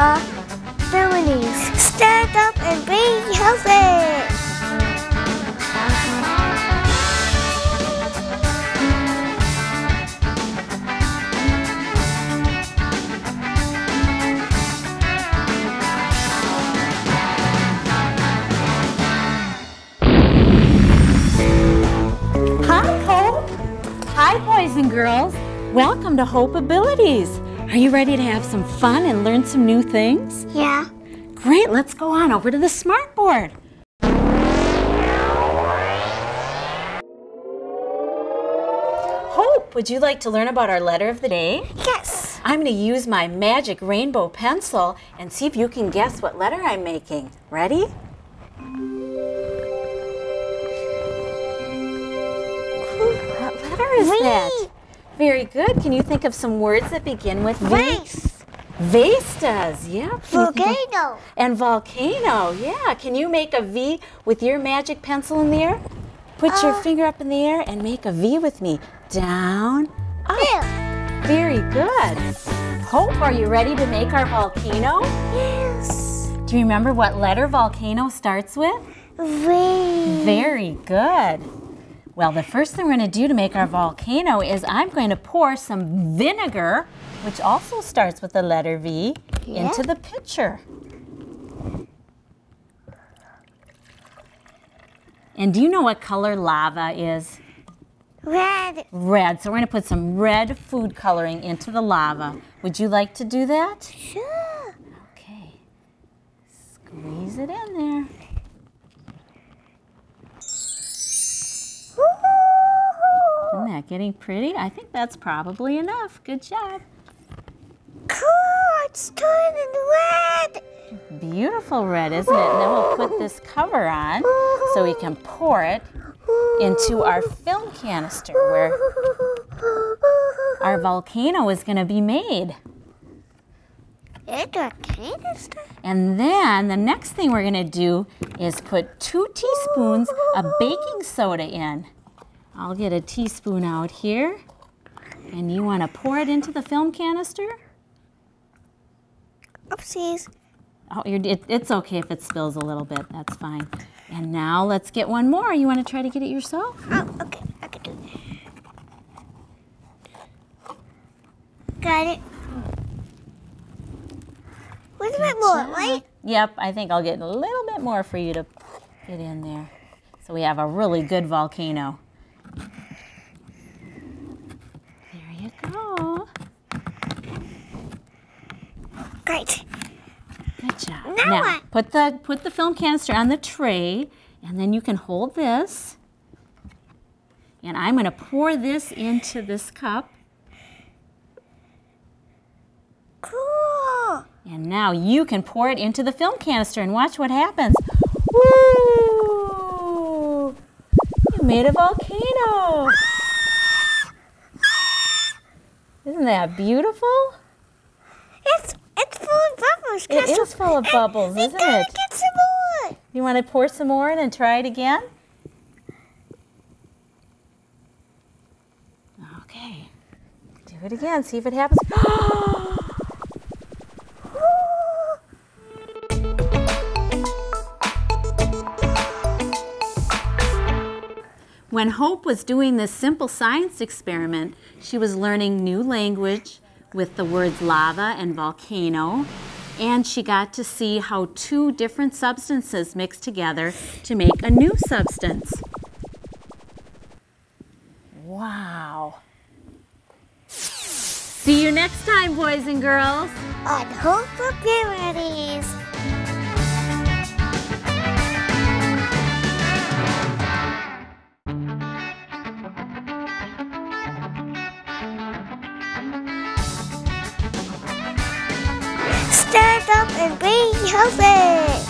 HopeAbilities. Stand up and be healthy. Hi, boys and girls. Welcome to HopeAbilities. Are you ready to have some fun and learn some new things? Yeah. Great, let's go on over to the smartboard. Hope, would you like to learn about our letter of the day? Yes. I'm going to use my magic rainbow pencil and see if you can guess what letter I'm making. Ready? What letter is that? Very good. Can you think of some words that begin with V? Vase. Vase does, yeah. Volcano. And volcano, yeah. Can you make a V with your magic pencil in the air? Put your finger up in the air and make a V with me. Down, up. Yeah. Very good. Hope, are you ready to make our volcano? Yes. Do you remember what letter volcano starts with? V. Very good. Well, the first thing we're going to do to make our volcano is I'm going to pour some vinegar, which also starts with the letter V, into the pitcher. And do you know what color lava is? Red. Red. So we're going to put some red food coloring into the lava. Would you like to do that? Sure. Okay. Squeeze it in there. Isn't that getting pretty? I think that's probably enough. Good job. Cool, it's turning red. Beautiful red, isn't it? And then we'll put this cover on so we can pour it into our film canister where our volcano is going to be made. It's a canister. And then the next thing we're going to do is put 2 teaspoons of baking soda in. I'll get a teaspoon out here. And you want to pour it into the film canister? Oopsies. Oh, it's okay if it spills a little bit. That's fine. And now let's get one more. You want to try to get it yourself? Oh, okay. I can do it. Got it. Where's my more, right? Yep, I think I'll get a little bit more for you to get in there. So we have a really good volcano. There you go. Great. Good job. Now what? Put the film canister on the tray, and then you can hold this. And I'm going to pour this into this cup. Cool. And now you can pour it into the film canister and watch what happens. Woo! You made a volcano. Isn't that beautiful? It's full of bubbles. It is full of bubbles, isn't it? Get some more. You want to pour some more in and try it again? Okay. Do it again. See if it happens. When Hope was doing this simple science experiment, she was learning new language with the words lava and volcano, and she got to see how 2 different substances mix together to make a new substance. Wow. See you next time, boys and girls. On HopeAbilities. Stand up and be healthy.